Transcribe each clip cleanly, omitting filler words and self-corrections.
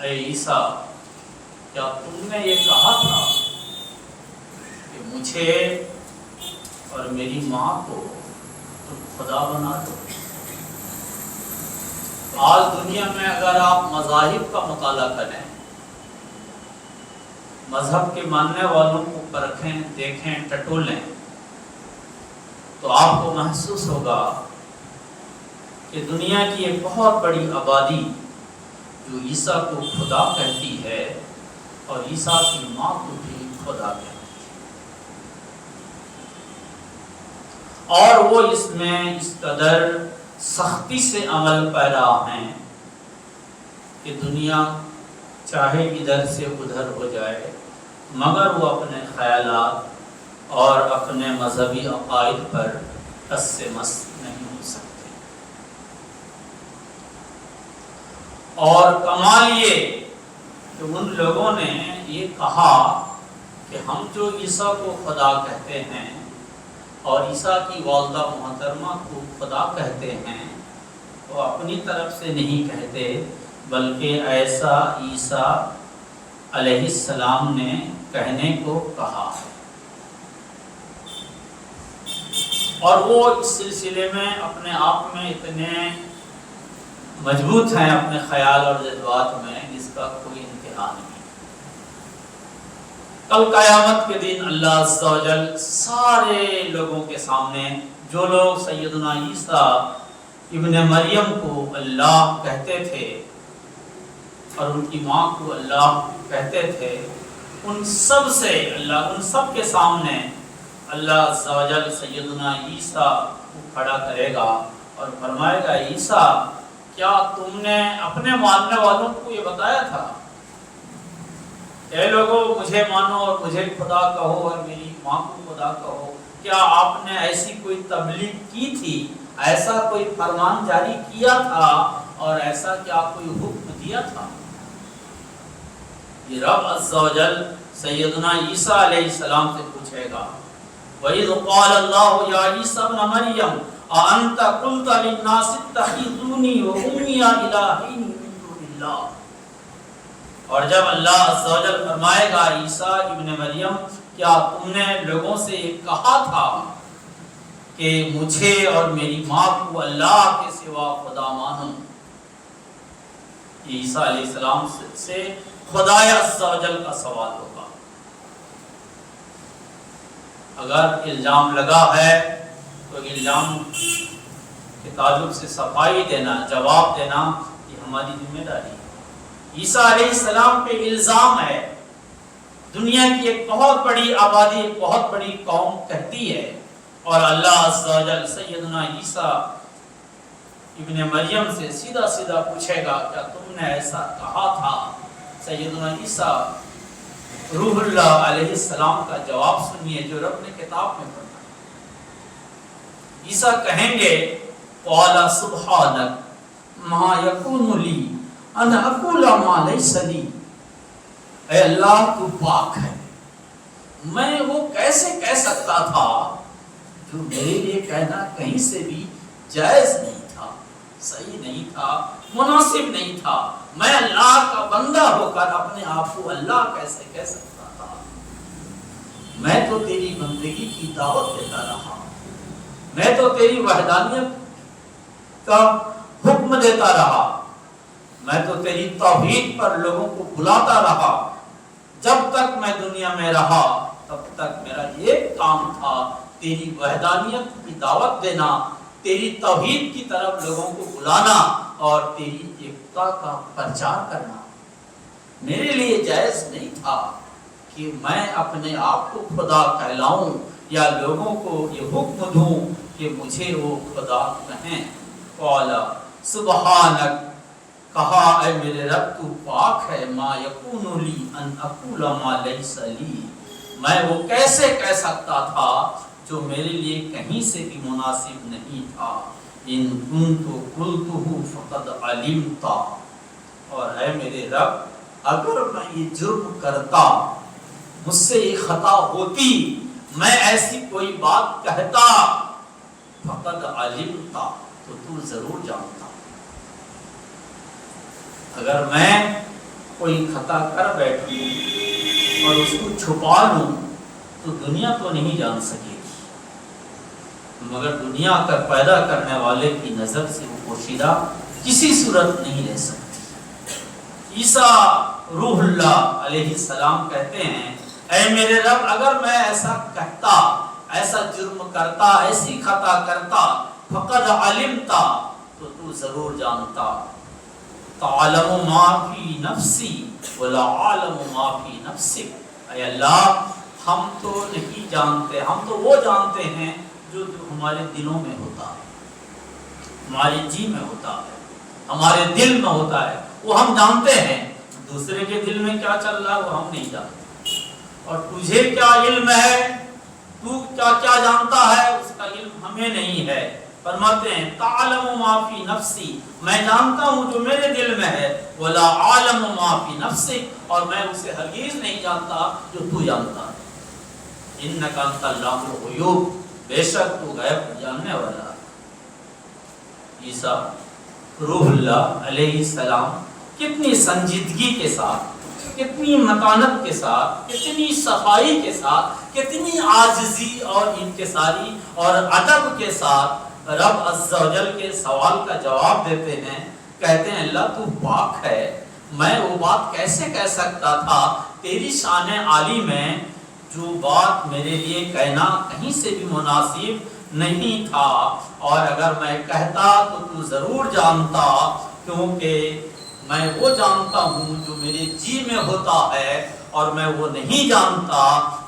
اے عیسیٰ، کیا تم نے یہ کہا تھا کہ مجھے اور میری ماں کو تم خدا بنا دو؟ آج دنیا میں اگر آپ مذاہب کا مطالعہ کریں، مذہب کے ماننے والوں کو پرکھیں، دیکھیں، ٹٹولیں، تو آپ کو محسوس ہوگا کہ دنیا کی ایک بہت بڑی آبادی جو عیسیٰ کو خدا کہتی ہے اور عیسیٰ کی ماں کو بھی خدا کہتی ہے، اور وہ اس میں اس قدر سختی سے عمل پیرا ہیں کہ دنیا چاہے ادھر سے ادھر ہو جائے مگر وہ اپنے خیالات اور اپنے مذہبی عقائد پر ٹس سے مس نہیں ہو سکتے۔ اور کمال یہ کہ ان لوگوں نے یہ کہا کہ ہم جو عیسیٰ کو خدا کہتے ہیں اور عیسیٰ کی والدہ محترمہ کو خدا کہتے ہیں، وہ اپنی طرف سے نہیں کہتے بلکہ ایسا عیسیٰ علیہ السلام نے کہنے کو کہا ہے، اور وہ اس سلسلے میں اپنے آپ میں اتنے مضبوط ہیں اپنے خیال اور جذبات میں جس کا کوئی انتہا نہیں۔ کل قیامت کے دن اللہ عز و جل سارے لوگوں کے سامنے، جو لوگ سیدنا عیسیٰ ابن مریم کو اللہ کہتے تھے اور ان کی ماں کو اللہ کہتے تھے، ان سب سے اللہ، ان سب کے سامنے اللہ عز و جل سیدنا عیسیٰ کو کھڑا کرے گا اور فرمائے گا، عیسیٰ کیا تم نے اپنے ماننے والوں کو یہ بتایا تھا؟ اے لوگوں، مجھے مانو اور مجھے خدا کہو اور میری ماں کو خدا کہو۔ کیا آپ نے ایسی کوئی تبلیغ کی تھی، ایسا کوئی فرمان جاری کیا تھا اور ایسا کیا کوئی حکم دیا تھا؟ یہ رب عز و جل سیدنا عیسیٰ علیہ السلام سے پوچھے گا، وَإِذْ قَالَ اللَّهُ يَا عِيسَى ابْنَ مَرْيَمَ أَأَنْتَ قُلْتَ لِلنَّاسِ اتَّخِذُونِي وَأُمِّيَ إِلَٰهَيْنِ مِن دُونِ اللَّهِ، اور جب اللہ عز و جل فرمائے گا، عیسیٰ ابن مریم کیا تم نے لوگوں سے یہ کہا تھا کہ مجھے اور میری ماں کو اللہ کے سوا خدا مانو؟ عیسیٰ علیہ السلام سے خدا عز و جل کا سوال ہوگا۔ اگر الزام لگا ہے تو الزام کے تعلق سے صفائی دینا، جواب دینا، یہ ہماری ذمہ داری ہے۔ عیسیٰ علیہ السلام پہ الزام ہے، دنیا کی ایک بہت بڑی آبادی، ایک بہت بڑی قوم کہتی ہے، اور اللہ عز و جل سیدنا عیسیٰ ابن مریم سے سیدھا سیدھا پوچھے گا، کیا تم نے ایسا کہا تھا؟ سیدنا عیسیٰ روح اللہ علیہ السلام کا جواب سنیے جو رب نے کتاب میں پڑھا۔ عیسیٰ کہیں گے، قال سبحانک ما یکون لی ان اقول ما لیس لی، اے اللہ تو پاک ہے، میں وہ کیسے کہہ سکتا تھا جو میرے لیے کہنا کہیں سے بھی جائز نہیں تھا، صحیح نہیں تھا، مناسب نہیں تھا۔ میں اللہ کا بندہ ہو کر اپنے آپ کو اللہ کیسے کہہ سکتا تھا؟ میں تو تیری بندگی کی دعوت دیتا رہا، میں تو تیری وحدانیت کا حکم دیتا رہا، میں تو تیری توحید پر لوگوں کو بلاتا رہا، جب تک میں دنیا میں رہا تب تک میرا یہ کام تھا، تیری وحدانیت کی دعوت دینا، تیری توحید کی طرف لوگوں کو بلانا اور تیری ایکتا کا پرچار کرنا۔ میرے لیے جائز نہیں تھا کہ میں اپنے آپ کو خدا کہلاؤں یا لوگوں کو یہ حکم دوں کہ مجھے وہ خدا کہیں۔ قال سبحانک، کہا اے میرے رب تو پاک ہے، ما یکون لی ان اقول ما لیس لی، میں وہ کیسے کہہ سکتا تھا جو میرے لیے کہیں سے بھی مناسب نہیں تھا۔ ان کنت قلتہ فقد علمت، اور اے میرے رب اگر میں یہ جرم کرتا، مجھ سے یہ خطا ہوتی، میں ایسی کوئی بات کہتا، فقد علمت، تو ضرور جانتا۔ اگر میں کوئی خطا کر بیٹھوں اور اس کو چھپا لوں تو دنیا تو نہیں جان سکے گی، مگر دنیا کا پیدا کرنے والے کی نظر سے وہ پوشیدہ کسی صورت نہیں رہ سکتی۔ عیسیٰ روح اللہ علیہ السلام کہتے ہیں اے میرے رب، اگر میں ایسا کہتا، ایسا جرم کرتا، ایسی خطا کرتا، فقد علمتا، تو ضرور جانتا، تعلم ما فی نفسی ولا عالم ما فی نفسک۔ اے اللہ، ہم تو نہیں جانتے، ہم تو وہ جانتے ہیں جو ہمارے دلوں میں ہوتا ہے، ہماری جی میں ہوتا ہے، ہمارے دل میں ہوتا ہے، وہ ہم جانتے ہیں۔ دوسرے کے دل میں کیا چل رہا ہے وہ ہم نہیں جانتے، اور تجھے کیا علم ہے، تو کیا کیا جانتا ہے، اس کا علم ہمیں نہیں ہے۔ فرماتے ہیں تعلم ما فی نفسی، میں جانتا ہوں جو میرے دل میں ہے، ولا عالم ما فی نفسک، اور میں اسے ہرگز نہیں جانتا جو تو جانتا ہے۔ انک انت علام الغیوب، بے شک تو غیب جاننے والا ہے۔ عیسیٰ روح اللہ علیہ السلام کتنی سنجیدگی کے ساتھ، کتنی متانت کے ساتھ، کتنی صفائی کے ساتھ، کتنی عاجزی اور انکساری اور ادب کے ساتھ رب عز و جل کے سوال کا جواب دیتے ہیں۔ کہتے ہیں اللہ تو پاک ہے، میں وہ بات کیسے کہہ سکتا تھا، تیری شان عالی میں جو بات میرے لیے کہنا کہیں سے بھی مناسب نہیں تھا، اور اگر میں کہتا تو ضرور جانتا، کیونکہ میں وہ جانتا ہوں جو میرے جی میں ہوتا ہے، اور میں وہ نہیں جانتا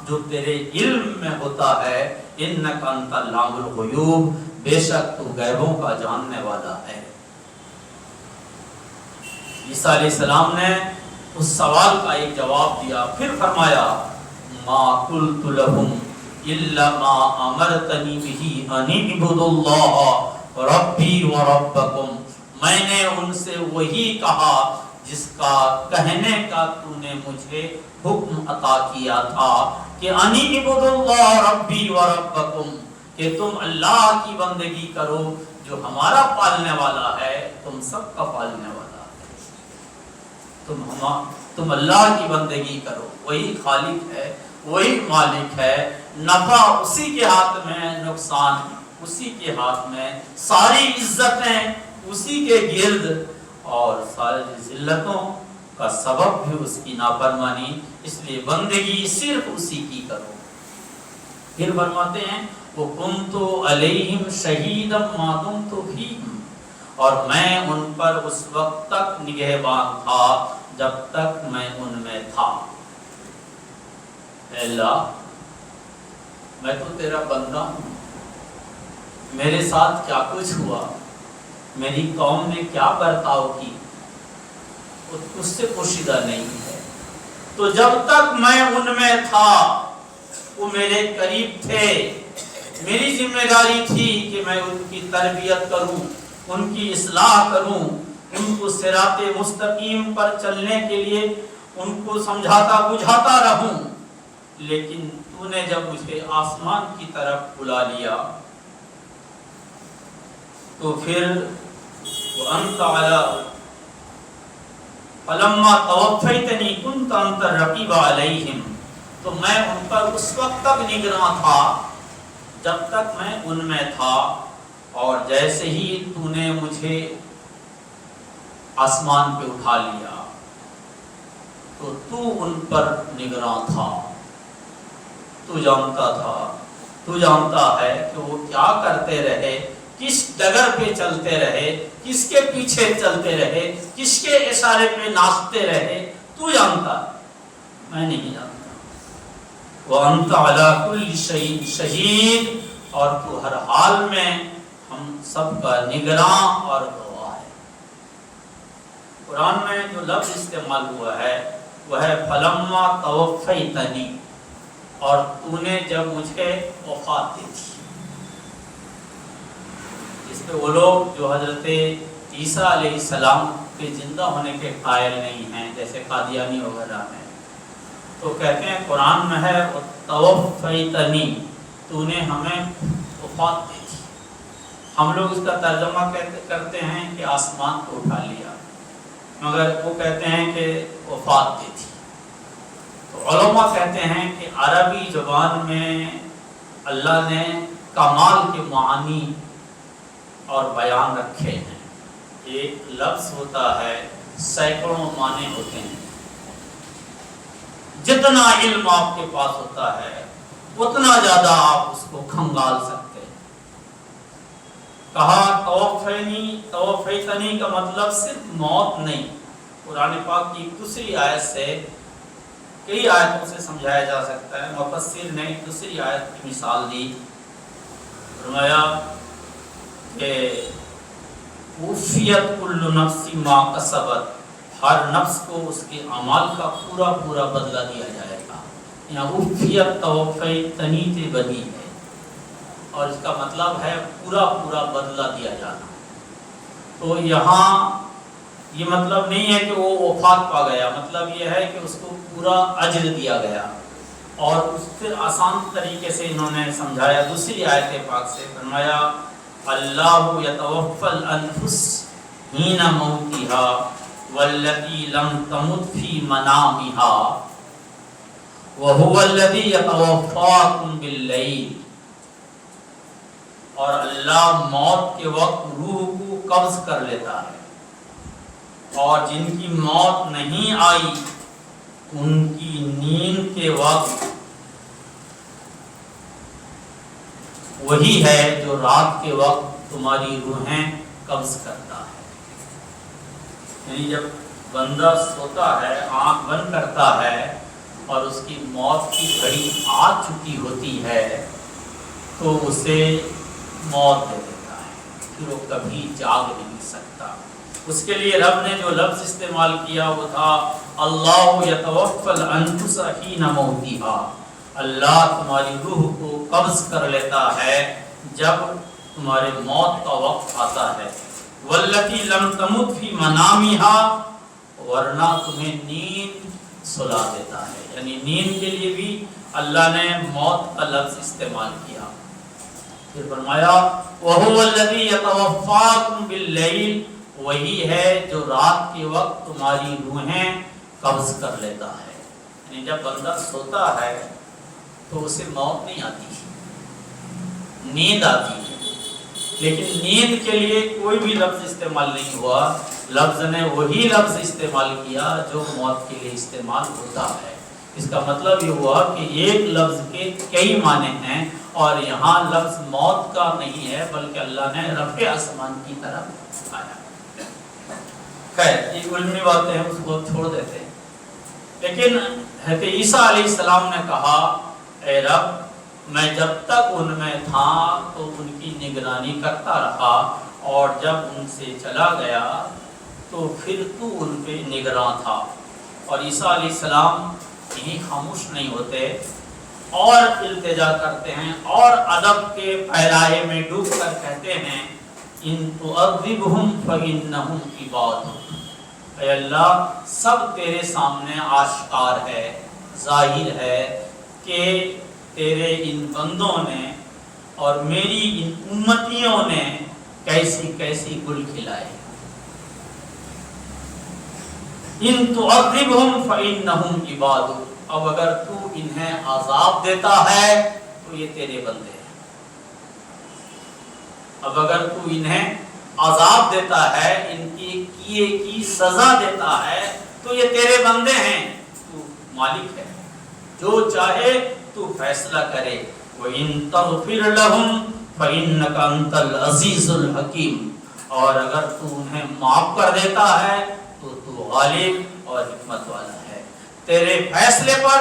جو تیرے علم میں ہوتا ہے۔ انک انت علام الغیوب، بے شک تو غیبوں کا جاننے والا ہے۔ عیسیٰ علیہ السلام نے اس سوال کا ایک جواب دیا، پھر فرمایا ما قلت لهم الا ما امرتنی به ان اعبدوا اللہ ربی وربکم، میں نے ان سے وہی کہا جس کا کہنے کا تو نے مجھے حکم عطا کیا تھا کہ ان اعبدوا اللہ ربی وربکم، کہ تم اللہ کی بندگی کرو جو ہمارا پالنے والا ہے، تم سب کا پالنے والا ہے۔ تم اللہ کی بندگی کرو، وہی خالق ہے، وہی مالک ہے، نفع اسی کے ہاتھ میں، نقصان اسی کے ہاتھ میں، ساری عزتیں اسی کے گرد، اور ساری ذلتوں کا سبب بھی اس کی نافرمانی، اس لیے بندگی صرف اسی کی کرو۔ پھر فرماتے ہیں وَكُنْتُ عَلَيْهِمْ شَهِيدًا مَا دُمْتُ فِيهِمْ، اور میں ان پر اس وقت تک نگہبان تھا جب تک میں ان میں تھا۔ اے اللہ، میں تو تیرا بندہ ہوں، میرے ساتھ کیا کچھ ہوا، میری قوم نے کیا برتاؤ کی، اس سے پوشیدہ نہیں ہے۔ تو جب تک میں ان میں تھا، وہ میرے قریب تھے، میری ذمہ داری تھی کہ میں ان کی تربیت کروں، ان کی اصلاح کروں، ان کو صراط مستقیم پر چلنے کے لیے ان کو سمجھاتا بجھاتا رہوں۔ لیکن تو نے جب مجھے آسمان کی طرف بلا لیا تو پھر وَأَنْتَ عَلَىٰ فَلَمَّا تَوَفَّيْتَنِي كُنْتَ أَنْتَ الرَّقِيبَ عَلَيْهِمْ، تو میں ان پر اس وقت تک نگراں تھا جب تک میں ان میں تھا، اور جیسے ہی تو نے مجھے آسمان پہ اٹھا لیا تو تو ان پر نگراں تھا، تو جانتا تھا، تو جانتا ہے کہ وہ کیا کرتے رہے، کس ڈگر پہ چلتے رہے، کس کے پیچھے چلتے رہے، کس کے اشارے پہ ناچتے رہے، تو جانتا، میں نہیں جانتا۔ وَأَنْتَ عَلَىٰ كُلِّ شَيْءٍ شَهِيدٌ، اور تو ہر حال میں ہم سب کا نگراں اور گواہ ہے۔ قرآن میں جو لفظ استعمال ہوا ہے وہ ہے فَلَمَّا تَوَفَّيْتَنِي، اور تو نے جب مجھے وفات دی تھی۔ اس پہ وہ لوگ جو حضرت عیسیٰ علیہ السلام کے زندہ ہونے کے قائل نہیں ہیں، جیسے قادیانی وغیرہ میں، تو کہتے ہیں قرآن میں ہے توفیتنی، تو نے ہمیں وفات دی تھی۔ ہم لوگ اس کا ترجمہ کرتے ہیں کہ آسمان کو اٹھا لیا، مگر وہ کہتے ہیں کہ وفات دے دی۔ تو علماء کہتے ہیں کہ عربی زبان میں اللہ نے کمال کے معانی اور بیان رکھے ہیں۔ ایک لفظ ہوتا ہے، سینکڑوں معنی ہوتے ہیں۔ جتنا علم آپ کے پاس ہوتا ہے اتنا زیادہ آپ اس کو کھنگال سکتے ہیں۔ کہا توفیتنی کا مطلب صرف موت نہیں، قرآن پاک کی دوسری آیت سے، کئی آیتوں سے سمجھایا جا سکتا ہے۔ مفسر نے دوسری آیت کی مثال دی، فرمایا کہ وفیت کل نفس ما کسبت، ہر نفس کو اس کے اعمال کا پورا پورا بدلہ دیا جائے گا۔ یہاں وفیت توفیتنی سے بدی ہے، اور اس کا مطلب ہے پورا پورا بدلہ دیا جانا۔ تو یہاں یہ مطلب نہیں ہے کہ وہ وفات پا گیا، مطلب یہ ہے کہ اس کو پورا اجر دیا گیا۔ اور اس پھر آسان طریقے سے انہوں نے سمجھایا دوسری آیت پاک سے، فرمایا اللہ یتوفی الانفس حین موتها والتی لم تمت فی منامها وهو الذی یتوفاکم باللیل، اور اللہ موت کے وقت روح کو قبض کر لیتا ہے، اور جن کی موت نہیں آئی ان کی نیند کے وقت وہی ہے جو رات کے وقت تمہاری روحیں قبض کرتا ہے۔ یعنی جب بندہ سوتا ہے، آنکھ بند کرتا ہے اور اس کی موت کی گھڑی آ چکی ہوتی ہے تو اسے موت دے دیتا ہے، پھر وہ کبھی جاگ نہیں سکتا۔ اس کے لیے رب نے جو لفظ استعمال کیا وہ تھا اللہ یتوفی الانفس حین موتها، اللہ تمہاری روح کو قبض کر لیتا ہے جب تمہارے موت کا وقت آتا ہے۔ والتی لم تمت فی منامها، ورنہ تمہیں نیند سلا دیتا ہے، یعنی نیند کے لیے بھی اللہ نے موت کا لفظ استعمال کیا۔ پھر فرمایا وَهُوَ الَّذِي يَتَوَفَّاكُمْ بِاللَّيْلِ، وہی ہے جو رات کے وقت تمہاری روحیں قبض کر لیتا ہے۔ یعنی جب بندہ سوتا ہے تو اسے موت نہیں آتی، نیند آتی ہے، لیکن نیند کے لیے کوئی بھی لفظ استعمال نہیں ہوا، لفظ نے وہی لفظ استعمال کیا جو موت کے لیے استعمال ہوتا ہے۔ اس کا مطلب یہ ہوا کہ ایک لفظ کے کئی معنی ہیں، اور یہاں لفظ موت کا نہیں ہے بلکہ اللہ نے رفع آسمان کی طرف آیا۔ خیر، یہ علمی باتیں ہیں، اس کو چھوڑ دیتے ہیں۔ لیکن حضرت عیسیٰ علیہ السلام نے کہا اے رب، میں جب تک ان میں تھا تو ان کی نگرانی کرتا رہا، اور جب ان سے چلا گیا تو پھر تو ان پہ نگراں تھا۔ اور عیسیٰ علیہ السلام یہیں خاموش نہیں ہوتے اور التجا کرتے ہیں، اور ادب کے پھیلائے میں ڈوب کر کہتے ہیں ان تعذبہم فإنہم عبادک، اے اللہ سب تیرے سامنے آشکار ہے، ظاہر ہے کہ تیرے ان بندوں نے اور میری ان امتیوں نے کیسی کیسی گل کھلائے۔ ان تعذبہم فإنہم عبادک، اب اگر تو انہیں عذاب دیتا ہے تو یہ تیرے بندے ہیں۔ اب اگر تو انہیں عذاب دیتا ہے، ان کی کیے کی سزا دیتا ہے تو یہ تیرے بندے ہیں، تو مالک ہے، جو چاہے تو فیصلہ کرے۔ وَإِن تَغْفِرْ لَهُمْ فَإِنَّكَ أَنْتَ الْعَزِيزُ الْحَكِيمُ، اور اگر تو انہیں معاف کر دیتا ہے تو غالب اور حکمت والا ہے۔ تیرے فیصلے پر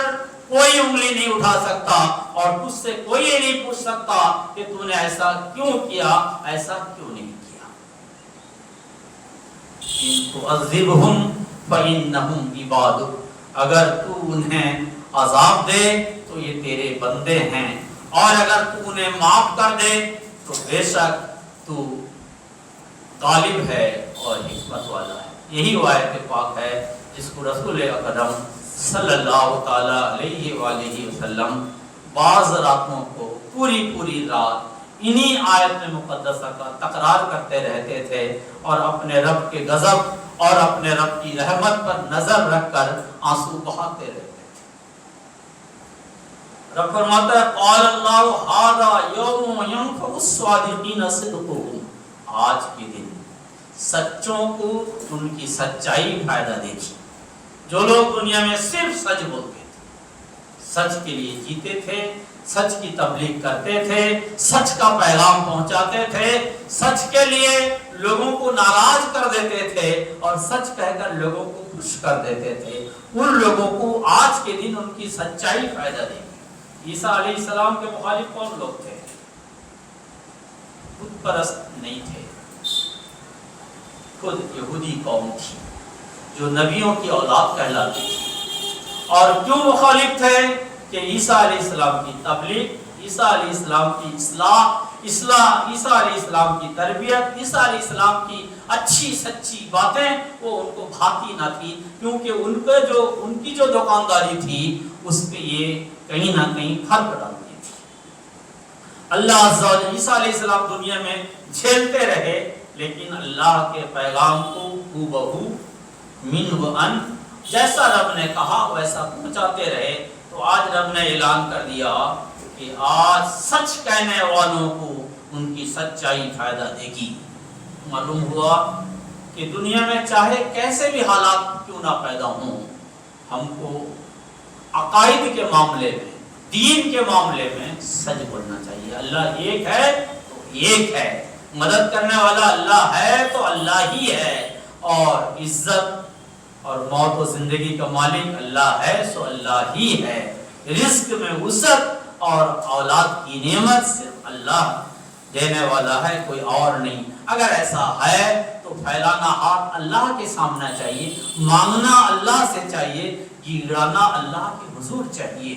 کوئی انگلی نہیں اٹھا سکتا، اور تجھ سے کوئی یہ نہیں پوچھ سکتا کہ تو نے ایسا کیوں کیا، ایسا کیوں نہیں کیا۔ ان تعذبہم فإنہم عبادک، اگر تو انہیں عذاب دے تو یہ تیرے بندے ہیں، اور اگر تو انہیں معاف کر دے تو بے شک تو غالب ہے اور حکمت والا ہے۔ یہی وہ آیت پاک ہے جس کو رسول اکرم صلی اللہ تعالی علیہ وآلہ وسلم بعض راتوں کو پوری رات انہی آیت مقدسہ کا تکرار کرتے رہتے تھے، اور اپنے رب کے غضب اور اپنے رب کی رحمت پر نظر رکھ کر آنسو بہاتے رہتے تھے۔ رب فرماتا ہے قال اللہ ھذا یوم ینفع الصادقین صدقہم، آج کے دن سچوں کو ان کی سچائی فائدہ دے گی۔ جو لوگ دنیا میں صرف سچ بولتے تھے، سچ کے لیے جیتے تھے، سچ کی تبلیغ کرتے تھے، سچ کا پیغام پہنچاتے تھے، سچ کے لیے لوگوں کو ناراض کر دیتے تھے اور سچ کہہ کر لوگوں کو خوش کر دیتے تھے، ان لوگوں کو آج کے دن ان کی سچائی فائدہ دے گی۔ عیسیٰ علیہ السلام کے مخالف کون لوگ تھے؟ بت پرست نہیں تھے، خود یہودی قوم تھی جو نبیوں کی اولاد کہلاتی تھی۔ اور کیوں مخالف تھے؟ کہ عیسیٰ علیہ السلام کی تبلیغ، عیسیٰ علیہ السلام کی اصلاح، عیسیٰ علیہ السلام کی تربیت، عیسیٰ علیہ السلام کی اچھی سچی باتیں وہ ان کو بھاتی نہ تھی، کیونکہ ان کی جو دکانداری تھی اس پہ یہ کہیں نہ کہیں فرق ڈالتی تھی۔ اللہ عز و جل عیسیٰ علیہ السلام دنیا میں جھیلتے رہے، لیکن اللہ کے پیغام کو ہو من و ان جیسا رب نے کہا ویسا پہنچاتے رہے۔ تو آج رب نے اعلان کر دیا کہ آج سچ کہنے والوں کو ان کی سچائی فائدہ دے گی۔ معلوم ہوا کہ دنیا میں چاہے کیسے بھی حالات کیوں نہ پیدا ہوں، ہم کو عقائد کے معاملے میں، دین کے معاملے میں سچ بولنا چاہیے۔ اللہ ایک ہے تو ایک ہے، مدد کرنے والا اللہ ہے تو اللہ ہی ہے، اور عزت اور موت و زندگی کا مالک اللہ ہے سو اللہ ہی ہے، رزق میں وسعت اور اولاد کی نعمت صرف اللہ دینے والا ہے، کوئی اور نہیں۔ اگر ایسا ہے تو پھیلانا ہاتھ اللہ کے سامنے چاہیے، مانگنا اللہ سے چاہیے، گڑانا اللہ کے حضور چاہیے۔